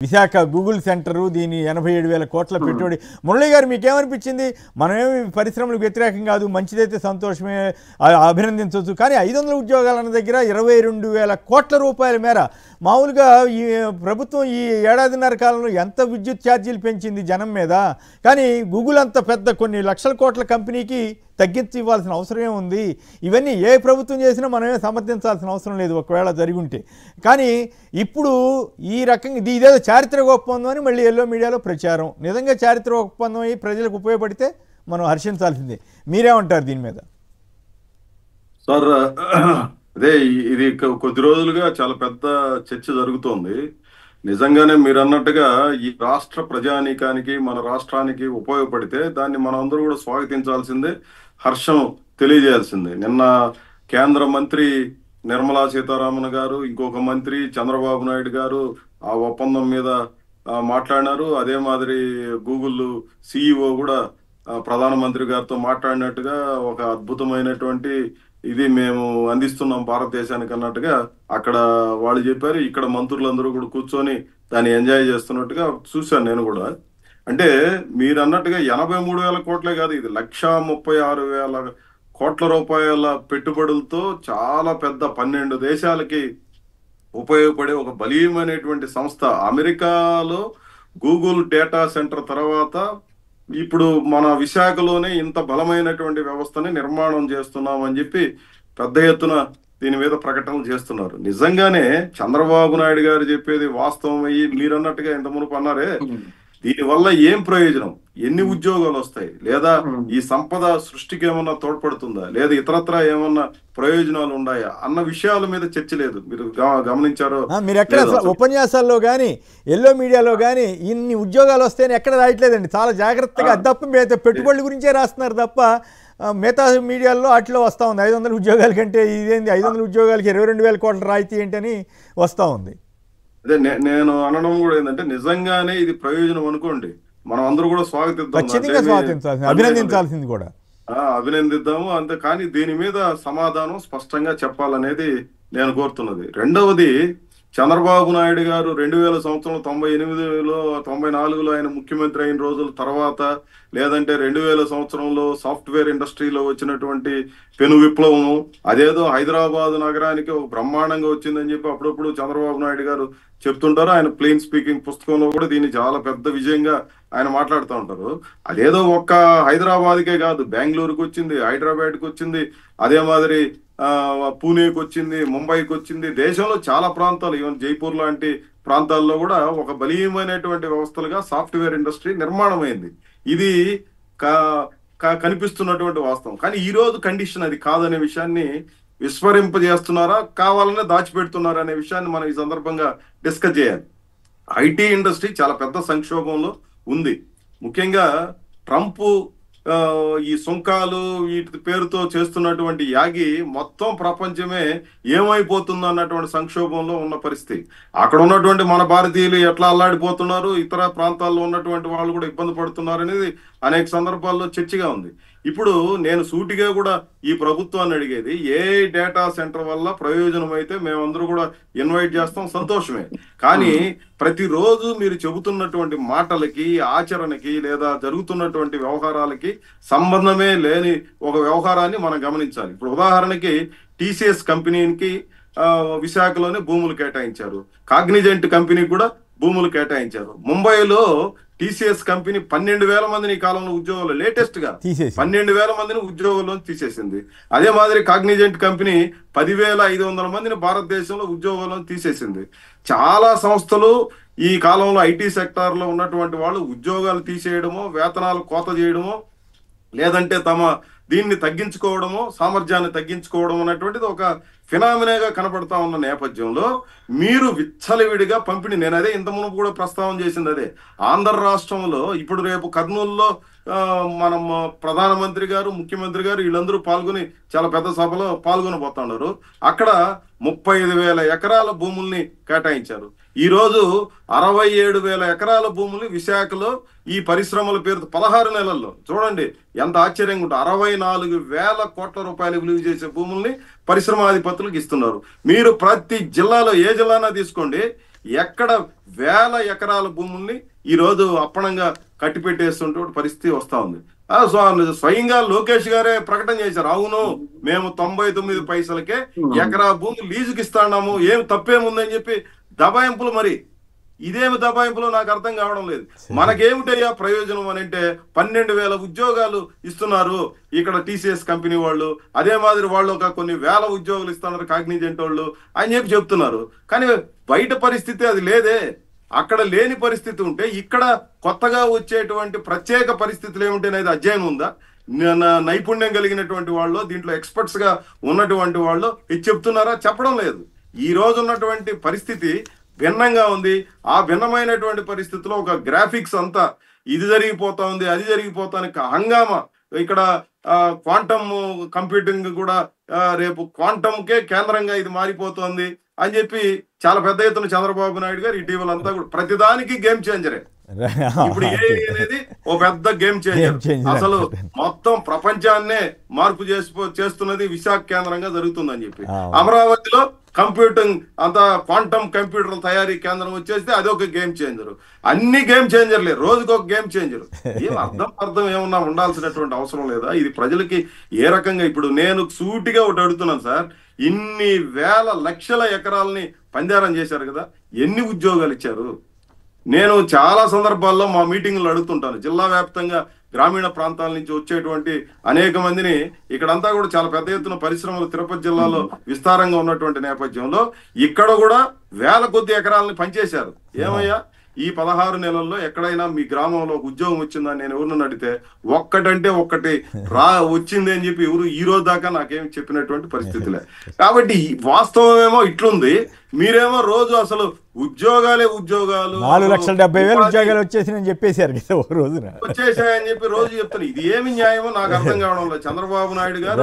Visakha Google centre, దీని 87,000 కోట్ల పెట్టుబడి. మురళి గారు మీకేమనిపించింది? మనమేమి పరిశ్రమలకు వ్యతిరేకం కాదు, మంచిదైతే సంతోషమే, అభినందించవచ్చు. కానీ 500 ఉద్యోగాలన్న దగ్గర 22,000 కోట్ల రూపాయల మేర మామూలుగా ఈ ప్రభుత్వం ఈ ఏడాదిన్నర కాలంలో ఎంత విద్యుత్ ఛార్జీలు పెంచింది జనం మీద. కానీ గూగుల్ అంత పెద్ద కొన్ని లక్షల కోట్ల కంపెనీకి తగ్గించి ఇవ్వాల్సిన అవసరమే ఉంది. ఇవన్నీ ఏ ప్రభుత్వం చేసినా మనమే సమర్థించాల్సిన అవసరం లేదు ఒకవేళ జరిగి ఉంటే. కానీ ఇప్పుడు ఈ రకంగా ఇదేదో చారిత్రక ఒప్పందం అని మళ్ళీ ఎల్లో మీడియాలో ప్రచారం. నిజంగా చారిత్రక ఒప్పందం అయ్యి ప్రజలకు ఉపయోగపడితే మనం హర్షించాల్సిందే. మీరేమంటారు దీని మీద? సార్ అదే ఇది కొద్ది రోజులుగా చాలా పెద్ద చర్చ జరుగుతోంది. నిజంగానే మీరు అన్నట్టుగా ఈ రాష్ట్ర ప్రజానీకానికి, మన రాష్ట్రానికి ఉపయోగపడితే దాన్ని మనం అందరూ కూడా స్వాగతించాల్సిందే, హర్షం తెలియజేయాల్సిందే. నిన్న కేంద్ర మంత్రి నిర్మలా సీతారామన్ గారు, ఇంకొక మంత్రి చంద్రబాబు నాయుడు గారు ఆ ఒప్పందం మీద మాట్లాడినారు. అదే మాదిరి గూగుల్ సిఇఓ కూడా ప్రధానమంత్రి గారితో మాట్లాడినట్టుగా ఒక అద్భుతమైనటువంటి ఇది మేము అందిస్తున్నాం భారతదేశానికి అన్నట్టుగా అక్కడ వాళ్ళు చెప్పారు. ఇక్కడ మంత్రులందరూ కూడా కూర్చొని దాన్ని ఎంజాయ్ చేస్తున్నట్టుగా చూశాను నేను కూడా. అంటే మీరు అన్నట్టుగా 83,000 కోట్లే కాదు, ఇది 136,000 కోట్ల రూపాయల పెట్టుబడులతో చాలా పెద్ద 12 దేశాలకి ఉపయోగపడే ఒక బలీయమైనటువంటి సంస్థ. అమెరికాలో గూగుల్ డేటా సెంటర్ తర్వాత ఇప్పుడు మన విశాఖలోనే ఇంత బలమైనటువంటి వ్యవస్థని నిర్మాణం చేస్తున్నామని చెప్పి పెద్ద ఎత్తున దీని మీద ప్రకటనలు చేస్తున్నారు. నిజంగానే చంద్రబాబు నాయుడు గారు చెప్పేది వాస్తవం అయ్యి మీరు అన్నట్టుగా ఇంత మునుపు అన్నారే, దీనివల్ల ఏం ప్రయోజనం, ఎన్ని ఉద్యోగాలు వస్తాయి, లేదా ఈ సంపద సృష్టికి ఏమన్నా తోడ్పడుతుందా, లేదా ఇతరత్రా ఏమన్నా ప్రయోజనాలు ఉన్నాయా అన్న విషయాల మీద చర్చ లేదు. మీరు గమనించారో? మీరు ఎక్కడ ఉపన్యాసాల్లో కానీ ఎల్లో మీడియాలో కానీ ఇన్ని ఉద్యోగాలు వస్తాయని ఎక్కడ రాయట్లేదండి. చాలా జాగ్రత్తగా తప్ప పెట్టుబడుల గురించే రాస్తున్నారు తప్ప మిగతా మీడియాల్లో అట్లా వస్తూ ఉంది. 500 ఉద్యోగాల కంటే ఇదేంది 500 ఉద్యోగాలకి 22,000 కోట్ల రాయితీ ఏంటని వస్తూ ఉంది. అదే నేను అనడం కూడా ఏంటంటే నిజంగానే ఇది ప్రయోజనం అనుకోండి, మనం అందరూ కూడా స్వాగతించాల్సింది, అభినందించాల్సింది కూడా అభినందిద్దాము అంతే. కానీ దీని మీద సమాధానం స్పష్టంగా చెప్పాలనేది నేను కోరుతున్నది. రెండవది, చంద్రబాబు నాయుడు గారు 2000 సంవత్సరం 98లో 94లో ఆయన ముఖ్యమంత్రి అయిన రోజుల తర్వాత, లేదంటే 2000 సంవత్సరంలో సాఫ్ట్వేర్ ఇండస్ట్రీలో వచ్చినటువంటి పెను విప్లవము, అదేదో హైదరాబాద్ నగరానికి ఒక బ్రహ్మాండంగా వచ్చిందని చెప్పి అప్పుడప్పుడు చంద్రబాబు నాయుడు గారు చెప్తుంటారు. ఆయన ప్లెయిన్ స్పీకింగ్ పుస్తకంలో కూడా దీన్ని చాలా పెద్ద విజయంగా ఆయన మాట్లాడుతూ ఉంటారు. అదేదో ఒక్క హైదరాబాద్కే కాదు, బెంగళూరుకి వచ్చింది, హైదరాబాద్కి వచ్చింది, అదే మాదిరి పూణేకి వచ్చింది, ముంబైకి వచ్చింది. దేశంలో చాలా ప్రాంతాలు, ఈవెన్ జైపూర్ లాంటి ప్రాంతాల్లో కూడా ఒక బలీయమైనటువంటి వ్యవస్థలుగా సాఫ్ట్వేర్ ఇండస్ట్రీ నిర్మాణం అయింది. ఇది కనిపిస్తున్నటువంటి వాస్తవం. కానీ ఈ రోజు కండిషన్ అది కాదనే విషయాన్ని విస్మరింపజేస్తున్నారా, కావాలనే దాచిపెడుతున్నారా అనే విషయాన్ని మనం ఈ సందర్భంగా డిస్కస్ చేయాలి. ఐటీ ఇండస్ట్రీ చాలా పెద్ద సంక్షోభంలో ఉంది. ముఖ్యంగా ట్రంప్ ఈ సుంకాలు వీటి పేరుతో చేస్తున్నటువంటి యాగి మొత్తం ప్రపంచమే ఏమైపోతుందో అన్నటువంటి సంక్షోభంలో ఉన్న పరిస్థితి. అక్కడ ఉన్నటువంటి మన భారతీయులు ఎట్లా అల్లాడిపోతున్నారు, ఇతర ప్రాంతాల్లో ఉన్నటువంటి వాళ్ళు కూడా ఇబ్బంది పడుతున్నారు అనేది అనేక సందర్భాల్లో చర్చగా ఉంది. ఇప్పుడు నేను సూటిగా కూడా ఈ ప్రభుత్వాన్ని అడిగేది, ఏ డేటా సెంటర్ వల్ల ప్రయోజనం అయితే మేమందరూ కూడా ఇన్వైట్ చేస్తాం, సంతోషమే. కానీ ప్రతిరోజు మీరు చెబుతున్నటువంటి మాటలకి, ఆచరణకి, లేదా జరుగుతున్నటువంటి వ్యవహారాలకి సంబంధమే లేని ఒక వ్యవహారాన్ని మనం గమనించాలి. ఇప్పుడు ఉదాహరణకి టీసీఎస్ కంపెనీకి విశాఖలోనే భూములు కేటాయించారు, కాగ్నిజెంట్ కంపెనీకి కూడా భూములు కేటాయించారు. ముంబైలో టీసీఎస్ కంపెనీ 12,000 మందిని ఈ కాలంలో ఉద్యోగాలు, లేటెస్ట్ గా 12,000 మందిని ఉద్యోగాల్లో తీసేసింది. అదే మాదిరి కాగ్నిజెంట్ కంపెనీ 10,500 మందిని భారతదేశంలో ఉద్యోగాల్లో తీసేసింది. చాలా సంస్థలు ఈ కాలంలో ఐటీ సెక్టార్ లో ఉన్నటువంటి వాళ్ళు ఉద్యోగాలు తీసేయడమో, వేతనాలు కోత చేయడమో, లేదంటే తమ దీన్ని తగ్గించుకోవడమో, సామర్థ్యాన్ని తగ్గించుకోవడం అనేటువంటిది ఒక ఫినామినాగా కనపడతా ఉన్న నేపథ్యంలో మీరు విచ్చలవిడిగా పంపిణీ, నేను అదే ఇంత మునుపు కూడా ప్రస్తావన చేసింది అదే. ఆంధ్ర రాష్ట్రంలో ఇప్పుడు రేపు కర్నూలులో మనం ప్రధానమంత్రి గారు, ముఖ్యమంత్రి గారు వీళ్ళందరూ పాల్గొని చాలా పెద్ద సభలో పాల్గొనబోతున్నారు. అక్కడ 35,000 ఎకరాల భూముల్ని కేటాయించారు. ఈ రోజు 67,000 ఎకరాల భూములు విశాఖలో ఈ పరిశ్రమల పేరుతో 16 నెలల్లో, చూడండి ఎంత ఆశ్చర్యంగా ఉంటుంది, 64,000 కోట్ల రూపాయలు విలువ చేసే భూముల్ని పరిశ్రమాధిపతులకు ఇస్తున్నారు. మీరు ప్రతి జిల్లాలో ఏ జిల్లానా తీసుకోండి, ఎక్కడ వేల ఎకరాల భూముల్ని ఈ రోజు అప్పనంగా కట్టిపెట్టేస్తుంటే పరిస్థితి వస్తా ఉంది. స్వయంగా లోకేష్ గారే ప్రకటన చేశారు, అవును మేము 99 పైసలకే ఎకరా భూమి లీజుకి ఇస్తాము, ఏం తప్పేముందని చెప్పి దబాయింపులు. మరి ఇదేమి దబాయింపులో నాకు అర్థం కావడం లేదు. మనకేమిటయ్యా ప్రయోజనం అని అంటే 12,000 ఉద్యోగాలు ఇస్తున్నారు ఇక్కడ TCS కంపెనీ వాళ్ళు, అదే మాదిరి వాళ్ళు ఒక కొన్ని వేల ఉద్యోగాలు ఇస్తున్నారు కాగ్నిజెంట్ వాళ్ళు అని చెప్పి చెప్తున్నారు. కానీ బయట పరిస్థితి అది లేదే. అక్కడ లేని పరిస్థితి ఉంటే ఇక్కడ కొత్తగా వచ్చేటువంటి ప్రత్యేక పరిస్థితులు ఏమిటి అనేది అధ్యయనం ఉందా? నైపుణ్యం కలిగినటువంటి వాళ్ళు, దీంట్లో ఎక్స్పర్ట్స్ గా ఉన్నటువంటి వాళ్ళు ఇది చెప్తున్నారా? చెప్పడం లేదు. ఈ రోజు ఉన్నటువంటి పరిస్థితి భిన్నంగా ఉంది. ఆ భిన్నమైనటువంటి పరిస్థితిలో ఒక గ్రాఫిక్స్ అంతా ఇది జరిగిపోతా ఉంది, అది జరిగిపోతానికి హంగామా. ఇక్కడ క్వాంటమ్ కంప్యూటింగ్ కూడా రేపు క్వాంటమ్కే కేంద్రంగా ఇది మారిపోతోంది అని చెప్పి చాలా పెద్ద ఎత్తున చంద్రబాబు నాయుడు గారు ఇటీవల అంతా కూడా ప్రతిదానికి గేమ్ చేంజరే. ఇప్పుడు AI అనేది ఓ పెద్ద గేమ్ చేంజర్. అసలు మొత్తం ప్రపంచాన్నే మార్పు చేస్తున్నది విశాఖ కేంద్రంగా జరుగుతుందని చెప్పి అమరావతిలో కంప్యూటింగ్ అంతా క్వాంటమ్ కంప్యూటర్ తయారీ కేంద్రం వచ్చేస్తే అదొక గేమ్ చేంజర్. అన్ని గేమ్ చేంజర్లే, రోజుకు ఒక గేమ్ చేంజర్. ఏం అర్థం ఏమన్నా ఉండాల్సినటువంటి అవసరం లేదా? ఇది ప్రజలకి ఏ రకంగా? ఇప్పుడు నేను సూటిగా ఒకటి అడుగుతున్నాను సార్, ఇన్ని వేల లక్షల ఎకరాలని పందారం చేశారు కదా, ఎన్ని ఉద్యోగాలు ఇచ్చారు? నేను చాలా సందర్భాల్లో మా మీటింగ్లు అడుగుతుంటాను. జిల్లా వ్యాప్తంగా గ్రామీణ ప్రాంతాల నుంచి వచ్చేటువంటి అనేక మందిని ఇక్కడంతా కూడా చాలా పెద్ద ఎత్తున పరిశ్రమలు తిరుపతి జిల్లాలో విస్తారంగా ఉన్నటువంటి నేపథ్యంలో ఇక్కడ కూడా వేల కొద్ది ఎకరాలని పనిచేశారు. ఏమయ్యా ఈ 16 నెలల్లో ఎక్కడైనా మీ గ్రామంలో ఉద్యోగం వచ్చిందని నేను ఎవరిని అడిగితే ఒక్కటంటే ఒక్కటి వచ్చింది అని చెప్పి ఎవరు ఈ రోజు దాకా నాకేమి చెప్పినటువంటి పరిస్థితులే. కాబట్టి వాస్తవమేమో ఇట్లుంది, మీరేమో రోజు అసలు ఉద్యోగాలు 4,70,000 ఉద్యోగాలు వచ్చేసినని చెప్పేశారు కదా ఒక రోజున, వచ్చేసాయని చెప్పి రోజు చెప్తాను. ఇది ఏమి న్యాయమో నాకు అర్థం కావడం లేదు. చంద్రబాబు నాయుడు గారు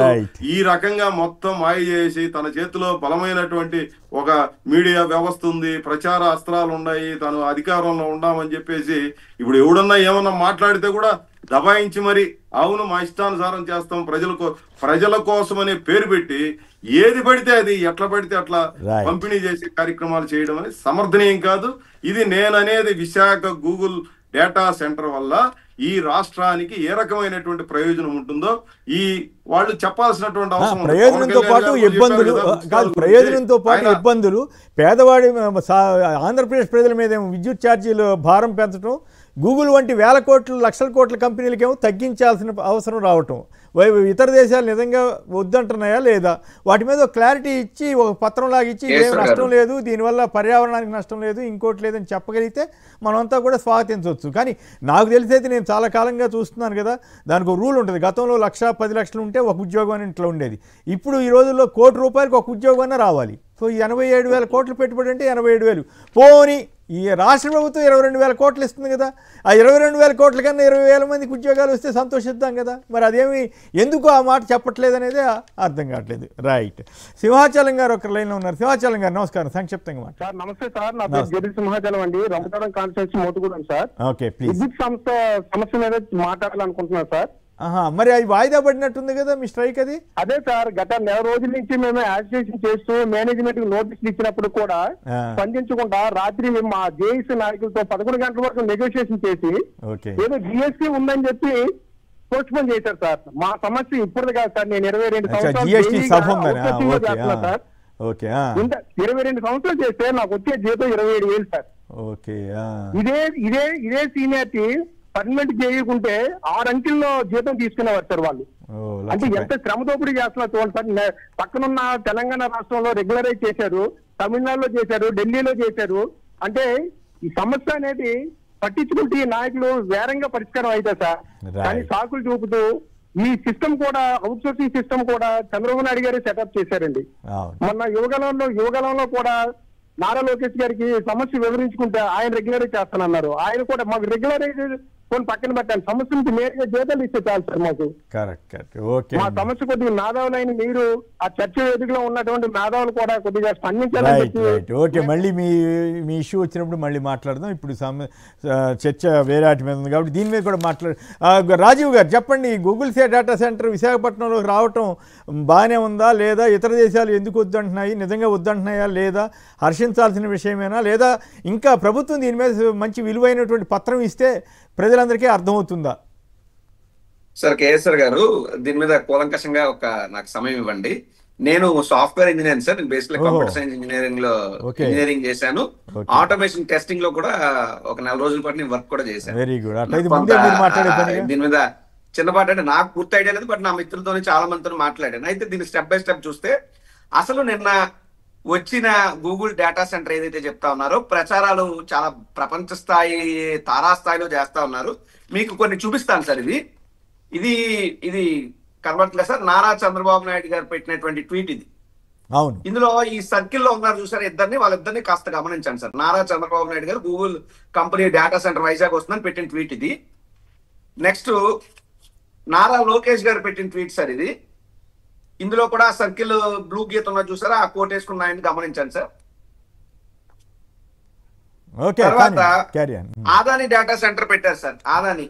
ఈ రకంగా మొత్తం మాయ చేసి తన చేతిలో బలమైనటువంటి ఒక మీడియా వ్యవస్థ ఉంది, ప్రచార అస్త్రాలు ఉన్నాయి, తను అధికారంలో ఉండామని చెప్పేసి ఇప్పుడు ఎవడన్నా ఏమన్నా మాట్లాడితే కూడా దబాయించి మరి అవును మా ఇష్టానుసారం చేస్తాం, ప్రజల కోసం అనే పేరు పెట్టి ఏది పడితే అది ఎట్లా పడితే అట్లా పంపిణీ చేసే కార్యక్రమాలు చేయడం అనేది సమర్థనీయం కాదు. ఇది నేననేది విశాఖ గూగుల్ డేటా సెంటర్ వల్ల ఈ రాష్ట్రానికి ఏ రకమైనటువంటి ప్రయోజనం ఉంటుందో ఈ వాళ్ళు చెప్పాల్సినటువంటి అవసరం. ప్రయోజనంతో పాటు ఇబ్బందులు కాదు, ప్రయోజనంతో పాటు ఇబ్బందులు. పేదవాడి ఆంధ్రప్రదేశ్ ప్రజల మీద విద్యుత్ ఛార్జీలు భారం పెంచడం, గూగుల్ వంటి వేల కోట్ల లక్షల కోట్ల కంపెనీలకేమో తగ్గించాల్సిన అవసరం రావటం, ఇతర దేశాలు నిజంగా వద్దంటున్నాయా లేదా వాటి మీద క్లారిటీ ఇచ్చి ఒక పత్రం లాగా ఇచ్చి ఏం నష్టం లేదు, దీనివల్ల పర్యావరణానికి నష్టం లేదు, ఇంకోటి లేదని చెప్పగలిగితే మనమంతా కూడా స్వాగతించవచ్చు. కానీ నాకు తెలిసైతే నేను చాలా కాలంగా చూస్తున్నాను కదా, దానికి ఒక రూల్ ఉంటుంది. గతంలో 1,10,00,000 ఉంటే ఒక ఉద్యోగం అని ఇంట్లో ఉండేది. ఇప్పుడు ఈ రోజుల్లో ₹1,00,00,000 ఒక ఉద్యోగం అన్నా రావాలి. సో 87,000 కోట్ల పెట్టుబడి అంటే 87,000 పోని ఈ రాష్ట్ర ప్రభుత్వం 22,000 కోట్లు ఇస్తుంది కదా, ఆ 22,000 కోట్ల కన్నా 20,000 మందికి ఉద్యోగాలు వస్తే సంతోషిద్దాం కదా. మరి అదేమి ఎందుకు ఆ మాట చెప్పట్లేదు అనేది అర్థం కావట్లేదు. రైట్, సింహాచలం గారు ఒక లైన్లో ఉన్నారు. సింహాచలం గారు నమస్కారం, సంక్షిప్తంగా మాట. సార్ నమస్తే సార్, నా పేరు జడి సింహాచలం అండి, Rampachodavaram constituency Motugudem sir. Okay please. విద్యుత్ సంస్థ సమస్య మీద మాట్లాడాలనుకుంటున్నాను సార్. మరి అది వాయిదా పడినట్టుంది కదా మీ స్ట్రైక్? అది అదే సార్, గత నెల రోజుల నుంచి మేము యాజిటేషన్ చేస్తూ మేనేజ్మెంట్ నోటీసులు ఇచ్చినప్పుడు కూడా స్పందించకుండా రాత్రి మా జేఏసీ నాయకులతో 11 గంటల వరకు నెగోషియేషన్ చేసి ఏదో GST ఉందని చెప్పి పోస్ట్ పోన్ చేశారు సార్. మా సమస్య ఇప్పుడు కాదు సార్, నేను 22 సంవత్సరాలు సార్. 22 సంవత్సరాలు చేస్తే నాకు వచ్చే జీతం 27,000 సార్. ఇదే సీనియారిటీ పర్మనెంట్ చేయకుంటే 6 అంకెల్లో జీతం తీసుకునేవారు సార్ వాళ్ళు. అంటే ఎంత శ్రమ దోపిడీ చేస్తున్నారు చూడండి సార్. పక్కనున్న తెలంగాణ రాష్ట్రంలో రెగ్యులరైజ్ చేశారు, తమిళనాడులో చేశారు, ఢిల్లీలో చేశారు. అంటే ఈ సమస్య అనేది పట్టించుకుంటే ఈ నాయకులు వేరంగా పరిష్కారం అయితే సార్, కానీ సాకులు చూపుతూ ఈ సిస్టమ్ కూడా అవుట్ సోర్సింగ్ సిస్టమ్ కూడా చంద్రబాబు నాయుడు గారు సెటప్ చేశారండి. మొన్న యువగలంలో కూడా నారా లోకేష్ గారికి సమస్య వివరించుకుంటే ఆయన రెగ్యులరైజ్ చేస్తానన్నారు. ఆయన కూడా మాకు రెగ్యులరైజ్ కొన్ని పక్కన పెట్టండి, సమస్య నుంచి నేరుగా జీతాలు ఇస్తే చాలు సార్ మాకు. కరెక్ట్. ఓకే, మా సమస్య కొద్దిగా మేధావులైన మీరు ఆ చర్చ వేదికలో ఉన్నటువంటి మేధావులు కూడా కొద్దిగా స్పందించాలని రైట్. ఓకే, మళ్ళీ మీ ఇష్యూ వచ్చినప్పుడు మళ్ళీ మాట్లాడదాం. ఇప్పుడు చర్చ వేరే వాటి మీద ఉంది కాబట్టి దీని మీద కూడా రాజీవ్ గారు చెప్పండి, గూగుల్ డేటా సెంటర్ విశాఖపట్నంలో రావటం బాగానే ఉందా లేదా, ఇతర దేశాలు ఎందుకు వద్దంటున్నాయి, నిజంగా వద్దంటున్నాయా లేదా, హర్షించాల్సిన విషయమేనా, లేదా ఇంకా ప్రభుత్వం దీని మీద మంచి విలువైనటువంటి పత్రం ఇస్తే ప్రజలందరికీ అర్థమవుతుందా? సార్ కేఎస్ఆర్ గారు, దీని మీద కూలంకషంగా నాకు సమయం ఇవ్వండి. నేను సాఫ్ట్వేర్ ఇంజనీర్ సార్. నేను బేసిక్లీ కంప్యూటర్ సైన్స్ ఇంజనీరింగ్ చేశాను. ఆటోమేషన్ టెస్టింగ్ లో కూడా ఒక 4 రోజుల పాటు నేను వర్క్ కూడా చేశాను. Very good. దీని మీద చిన్నపాటు అంటే నాకు పూర్తి ఐడియా లేదు, బట్ నా మిత్రులతో చాలా మందితో మాట్లాడాను. అయితే దీన్ని స్టెప్ బై స్టెప్ చూస్తే అసలు నిన్న వచ్చిన గూగుల్ డేటా సెంటర్ ఏదైతే చెప్తా ఉన్నారో ప్రచారాలు చాలా ప్రపంచ స్థాయి తారాస్థాయిలో చేస్తా ఉన్నారు. మీకు కొన్ని చూపిస్తాను సార్. ఇది కనబడట్లేదు సార్, నారా చంద్రబాబు నాయుడు గారు పెట్టినటువంటి ట్వీట్ ఇది. అవును, ఇందులో ఈ సర్కిల్లో ఉన్నారు చూసారు వాళ్ళిద్దరిని కాస్త గమనించండి సార్. నారా చంద్రబాబు నాయుడు గారు Google company data centre Vizag వస్తుందని పెట్టిన ట్వీట్ ఇది. నెక్స్ట్ నారా లోకేష్ గారు పెట్టిన ట్వీట్ సార్ ఇది. ఇందులో కూడా సర్కిల్ బ్లూ గీత ఉన్నది చూసారా, ఆ కోట్ వేసుకున్న ఆయన గమనించండి సార్. తర్వాత ఆదాని డేటా సెంటర్ పెట్టారు సార్. ఆదాని,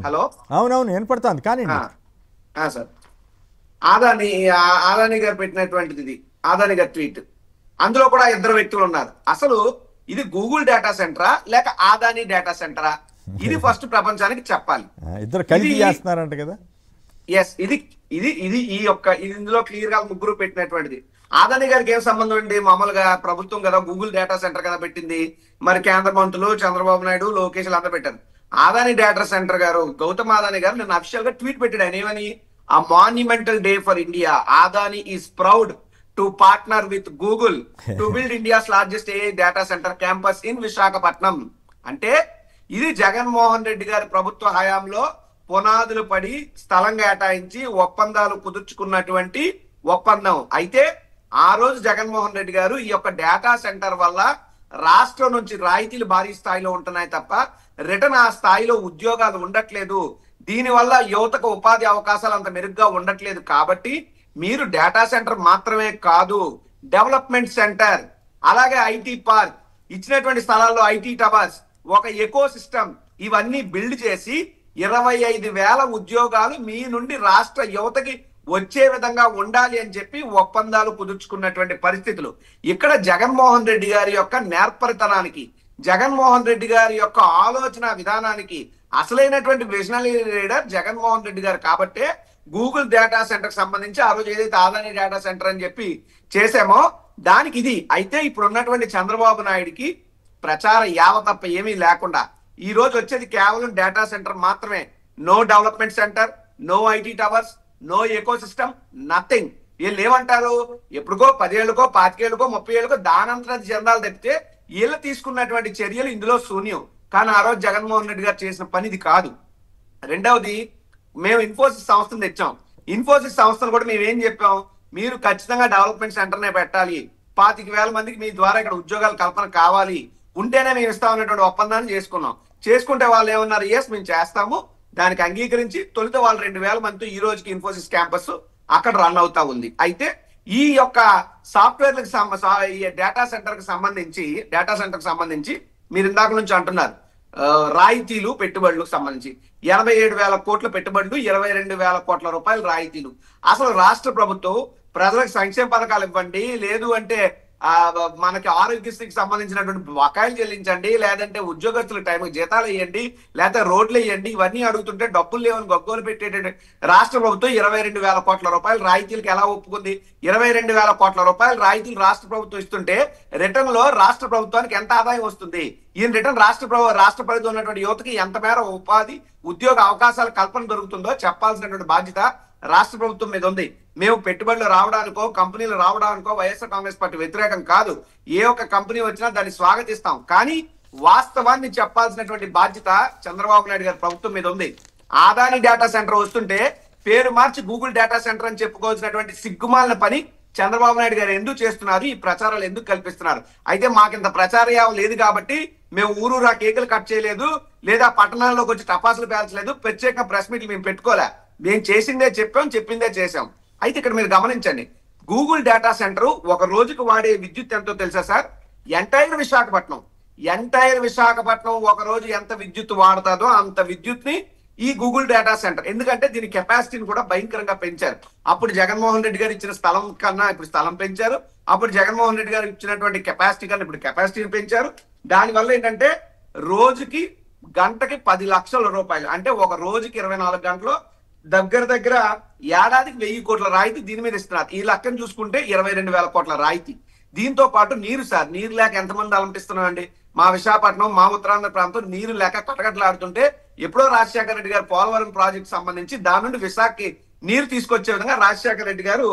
హలో, అవునవును వినపడుతుంది కానీ సార్ ఆదాని గారు పెట్టినటువంటిది ఇది, ఆదాని గారి ట్వీట్. అందులో కూడా 2 వ్యక్తులు ఉన్నారు. అసలు ఇది గూగుల్ డేటా సెంటరా లేక ఆదాని డేటా సెంటరా, ఇది ఫస్ట్ ప్రపంచానికి చెప్పాలి. ఇద్దరు కలిసి చేస్తున్నారంట కదా. ఎస్, ఇందులో క్లియర్ గా ముగ్గురు పెట్టినటువంటిది. ఆదాని గారికి ఏం సంబంధం అండి, మామూలుగా ప్రభుత్వం కదా గూగుల్ డేటా సెంటర్ కదా పెట్టింది, మరి కేంద్ర మంత్రులు చంద్రబాబు నాయుడు లోకేష్ అంతా పెట్టారు. ఆదాని డేటా సెంటర్ గారు గౌతమ్ ఆదాని గారు నిన్న అఫీషియల్ గా ట్వీట్ పెట్టాడు. ఆయన ఏమని, ఆ monumental day for India, Adani is proud to partner with Google to build India's largest AI data centre campus in Visakhapatnam. అంటే ఇది జగన్మోహన్ రెడ్డి గారి ప్రభుత్వ హయాంలో పునాదులు పడి స్థలం కేటాయించి ఒప్పందాలు కుదుర్చుకున్నటువంటి ఒప్పందం. అయితే ఆ రోజు జగన్మోహన్ రెడ్డి గారు ఈ యొక్క డేటా సెంటర్ వల్ల రాష్ట్రం నుంచి రాయితీలు భారీ స్థాయిలో ఉంటున్నాయి తప్ప రిటర్న్ ఆ స్థాయిలో ఉద్యోగాలు ఉండట్లేదు, దీనివల్ల యువతకు ఉపాధి అవకాశాలు అంత మెరుగ్గా ఉండట్లేదు, కాబట్టి మీరు డేటా సెంటర్ మాత్రమే కాదు డెవలప్మెంట్ సెంటర్, అలాగే ఐటీ పార్క్, ఇచ్చినటువంటి స్థలాల్లో ఐటీ టవర్స్, ఒక ఎకో సిస్టమ్, ఇవన్నీ బిల్డ్ చేసి 25,000 ఉద్యోగాలు మీ నుండి రాష్ట్ర యువతకి వచ్చే విధంగా ఉండాలి అని చెప్పి ఒప్పందాలు కుదుర్చుకున్నటువంటి పరిస్థితులు. ఇక్కడ జగన్మోహన్ రెడ్డి గారి యొక్క నేర్పరితనానికి, జగన్మోహన్ రెడ్డి గారి యొక్క ఆలోచన విధానానికి అసలైనటువంటి విజనరీ లీడర్ జగన్మోహన్ రెడ్డి గారు. కాబట్టే గూగుల్ డేటా సెంటర్ కి సంబంధించి ఆ రోజు ఏదైతే ఆదాని డేటా సెంటర్ అని చెప్పి చేసామో దానికి ఇది. అయితే ఇప్పుడు ఉన్నటువంటి చంద్రబాబు నాయుడికి ప్రచార యావ తప్ప ఏమీ లేకుండా ఈ రోజు వచ్చేది కేవలం డేటా సెంటర్ మాత్రమే. No development center, no IT towers, no ecosystem, nothing. వీళ్ళు ఏమంటారు, ఎప్పుడుకో 10 ఏళ్ళకో 25 ఏళ్ళకో 30 ఏళ్ళకో దానంతరం చెందాలు తప్పితే వీళ్ళు తీసుకున్నటువంటి చర్యలు ఇందులో శూన్యం. కానీ ఆ రోజు జగన్మోహన్ రెడ్డి గారు చేసిన పని ఇది కాదు. రెండవది, మేము ఇన్ఫోసిస్ సంస్థను తెచ్చాం. ఇన్ఫోసిస్ సంస్థను కూడా మేము ఏం చెప్పాం, మీరు ఖచ్చితంగా డెవలప్మెంట్ సెంటర్నే పెట్టాలి, 25,000 మందికి మీ ద్వారా ఇక్కడ ఉద్యోగాల కల్పన కావాలి, ఉంటేనే మేము ఇస్తామన్నటువంటి ఒప్పందాన్ని చేసుకున్నాం. చేసుకుంటే వాళ్ళు ఏమన్నారు, ఎస్ మేము చేస్తాము, దానికి అంగీకరించి తొలుత వాళ్ళు 2,000 మందితో ఈ రోజుకి ఇన్ఫోసిస్ క్యాంపస్ అక్కడ రన్ అవుతా ఉంది. అయితే ఈ యొక్క సాఫ్ట్వేర్లకు డేటా సెంటర్ కి సంబంధించి మీరు ఇందాక నుంచి అంటున్నారు రాయితీలు పెట్టుబడులకు సంబంధించి 87,000 కోట్ల పెట్టుబడులు, 22,000 కోట్ల రూపాయలు రాయితీలు. అసలు రాష్ట్ర ప్రభుత్వం ప్రజలకు సంక్షేమ పథకాలు ఇవ్వండి, లేదు అంటే మనకి ఆరోగ్యశ్రీకి సంబంధించినటువంటి బకాయిలు చెల్లించండి, లేదంటే ఉద్యోగస్తుల టైంకి జీతాలు వేయండి, లేకపోతే రోడ్లు వేయండి, ఇవన్నీ అడుగుతుంటే డబ్బులు లేవని గగ్గోలు పెట్టేటటువంటి రాష్ట్ర ప్రభుత్వం 22,000 కోట్ల రూపాయలు రాయితీలకు ఎలా ఒప్పుకుంది? 22,000 కోట్ల రూపాయలు రాయితీలు రాష్ట్ర ప్రభుత్వం ఇస్తుంటే రిటర్న్ లో రాష్ట్ర ప్రభుత్వానికి ఎంత ఆదాయం వస్తుంది? ఈయన రిటర్న్ రాష్ట్ర పరిధిలో ఉన్నటువంటి యువతకి ఎంత మేర ఉపాధి ఉద్యోగ అవకాశాల కల్పన దొరుకుతుందో చెప్పాల్సినటువంటి బాధ్యత రాష్ట్ర ప్రభుత్వం మీద ఉంది. మేము పెట్టుబడులు రావడానికో కంపెనీలు రావడానికో వైఎస్ఆర్ కాంగ్రెస్ పార్టీ వ్యతిరేకం కాదు. ఏ ఒక్క కంపెనీ వచ్చినా దాన్ని స్వాగతిస్తాం. కానీ వాస్తవాన్ని చెప్పాల్సినటువంటి బాధ్యత చంద్రబాబు నాయుడు గారి ప్రభుత్వం మీద ఉంది. ఆదాని డేటా సెంటర్ వస్తుంటే పేరు మార్చి గూగుల్ డేటా సెంటర్ అని చెప్పుకోవాల్సినటువంటి సిగ్గుమాలిన పని చంద్రబాబు నాయుడు గారు ఎందుకు చేస్తున్నారు? ఈ ప్రచారాలు ఎందుకు కల్పిస్తున్నారు? అయితే మాకింత ప్రచార యావం లేదు కాబట్టి మేము ఊరూరా కేకులు కట్ చేయలేదు, లేదా పట్టణాల్లోకి వచ్చి టపాసులు పేల్చలేదు, ప్రత్యేక ప్రెస్ మీట్లు మేము పెట్టుకోలే. మేము చేసిందే చెప్పాం, చెప్పిందే చేసాం. అయితే ఇక్కడ మీరు గమనించండి, గూగుల్ డేటా సెంటర్ ఒక రోజుకు వాడే విద్యుత్ ఎంతో తెలుసా సార్? ఎంటైర్ విశాఖపట్నం ఒక రోజు ఎంత విద్యుత్ వాడుతుందో అంత విద్యుత్ ని ఈ గూగుల్ డేటా సెంటర్, ఎందుకంటే దీని కెపాసిటీని కూడా భయంకరంగా పెంచారు. అప్పుడు జగన్మోహన్ రెడ్డి గారు ఇచ్చిన స్థలం కన్నా ఇప్పుడు స్థలం పెంచారు. అప్పుడు జగన్మోహన్ రెడ్డి గారు ఇచ్చినటువంటి కెపాసిటీ కన్నా ఇప్పుడు కెపాసిటీని పెంచారు. దానివల్ల ఏంటంటే రోజుకి గంటకి 10 లక్షల రూపాయలు, అంటే ఒక రోజుకి 24 గంటలు దగ్గర ఏడాదికి 1000 కోట్ల రాయితీ దీని మీద ఇస్తున్నారు. ఈ లెక్కను చూసుకుంటే 22,000 కోట్ల రాయితీ. దీంతో పాటు నీరు సార్, నీరు లేక ఎంతమంది అలంపిస్తున్నామండి. మా విశాఖపట్నం, మా ఉత్తరాంధ్ర ప్రాంతం నీరు లేక కటకటలాడుతుంటే ఎప్పుడో రాజశేఖర రెడ్డి గారు పోలవరం ప్రాజెక్ట్ సంబంధించి దాని నుండి విశాఖకి నీరు తీసుకొచ్చే విధంగా రాజశేఖర రెడ్డి గారు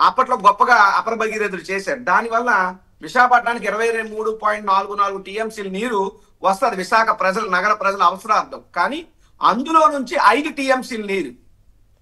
అప్పట్లో గొప్పగా అపర భగీరథులు చేశారు. దానివల్ల విశాఖపట్నానికి 23.44 టీఎంసీల నీరు వస్తుంది విశాఖ ప్రజలు, నగర ప్రజల అవసరార్థం. కానీ అందులో నుంచి 5 టీఎంసీల నీరు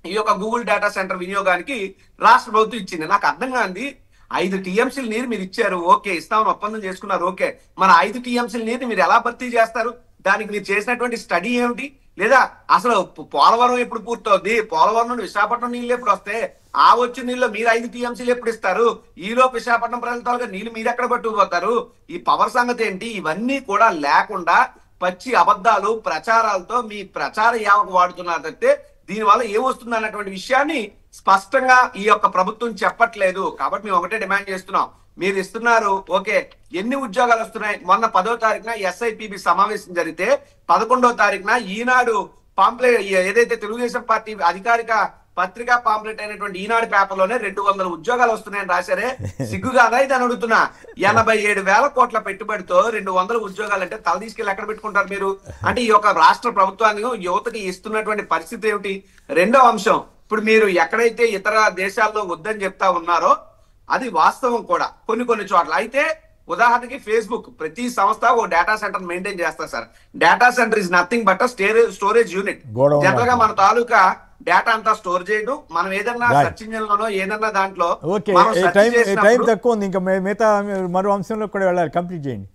ఈ యొక్క గూగుల్ డేటా సెంటర్ వినియోగానికి రాష్ట్ర ప్రభుత్వం ఇచ్చింది. నాకు అర్థం కాంది, 5 టీఎంసీల నీరు మీరు ఇచ్చారు, ఓకే, ఇస్తామని ఒప్పందం చేసుకున్నారు, ఓకే, మన 5 టీఎంసీల నీరుని మీరు ఎలా భర్తీ చేస్తారు? దానికి మీరు చేసినటువంటి స్టడీ ఏమిటి? లేదా అసలు పోలవరం ఎప్పుడు పూర్తవుద్ది? పోలవరం నుండి విశాఖపట్నం నీళ్ళు ఎప్పుడు వస్తే ఆ వచ్చిన నీళ్ళు మీరు 5 టీఎంసీలు ఎప్పుడు ఇస్తారు? ఈలోపు విశాఖపట్నం ప్రజలతో నీళ్ళు మీరు ఎక్కడ పట్టుకుపోతారు? ఈ పవర్ సంగతి ఏంటి? ఇవన్నీ కూడా లేకుండా పచ్చి అబద్ధాలు, ప్రచారాలతో మీ ప్రచార యావకు వాడుతున్నారు తప్పితే దీనివల్ల ఏమొస్తుంది అన్నటువంటి విషయాన్ని స్పష్టంగా ఈ యొక్క ప్రభుత్వం చెప్పట్లేదు. కాబట్టి మేము ఒకటే డిమాండ్ చేస్తున్నాం, మీరు ఇస్తున్నారు ఓకే, ఎన్ని ఉద్యోగాలు వస్తున్నాయి? మొన్న 10వ తారీఖున SIPB సమావేశం జరిగితే 11వ తారీఖున ఈనాడు పాంప్లెట్, ఏదైతే తెలుగుదేశం పార్టీ అధికారిక పత్రికా పాంప్లెట్ అయినటువంటి ఈనాడు పేపర్ లోనే 200 ఉద్యోగాలు వస్తున్నాయని రాశారే, సిగ్గుగాదా ఇది అని అడుగుతున్నా. 87,000 కోట్ల పెట్టుబడితో 200 ఉద్యోగాలు అంటే తల తీసుకెళ్ళి ఎక్కడ పెట్టుకుంటారు మీరు? అంటే ఈ యొక్క రాష్ట్ర ప్రభుత్వాన్ని యువతకి ఇస్తున్నటువంటి పరిస్థితి ఏమిటి? రెండో అంశం, ఇప్పుడు మీరు ఎక్కడైతే ఇతర దేశాల్లో వద్దని చెప్తా ఉన్నారో అది వాస్తవం కూడా కొన్ని చోట్ల. అయితే ఉదాహరణకి ఫేస్బుక్ ప్రతి సంస్థ ఓ డేటా సెంటర్ మెయింటైన్ చేస్తారు sir. Data centre is nothing but storage unit. General గా మన తాలూకా డేటా అంతా స్టోర్ చేయడం, మనం ఏదన్నా సెర్చ్ ఇంజిన్ లోనో ఏదన్నా దాంట్లో టైం తక్కువ ఉంది, ఇంకా మిగతా మరో అంశంలో కూడా వెళ్ళాలి, కంప్లీట్ చేయండి.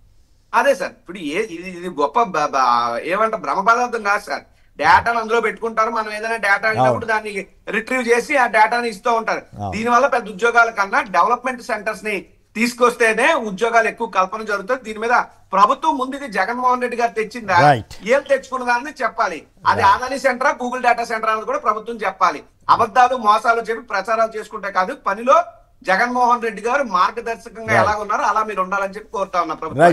అదే సార్, ఇప్పుడు ఇది గొప్ప ఏమంట భ్రమ పదార్థం కాదు సార్. డేటాను అందులో పెట్టుకుంటారు, మనం ఏదైనా డేటా అయినప్పుడు దాన్ని రిట్రీవ్ చేసి ఆ డేటాని ఇస్తూ ఉంటారు. దీనివల్ల పెద్ద ఉద్యోగాల కన్నా డెవలప్మెంట్ సెంటర్స్ ని తీసుకొస్తేనే ఉద్యోగాలు ఎక్కువ కల్పన జరుగుతుంది. దీని మీద ప్రభుత్వం ముందుకి జగన్మోహన్ రెడ్డి గారు తెచ్చిందా, ఏం తెచ్చుకున్న దాన్ని చెప్పాలి. అది ఆదాని సెంటరా, గూగుల్ డేటా సెంటర్ అనేది కూడా ప్రభుత్వం చెప్పాలి. అబద్ధాలు, మోసాలు చెప్పి ప్రచారాలు చేసుకుంటే కాదు, పనిలో జగన్మోహన్ రెడ్డి గారు మార్గదర్శకంగా ఎలా ఉన్నారో అలా మీరు ఉండాలని చెప్పి కోరుతా ఉన్నా ప్రభుత్వం.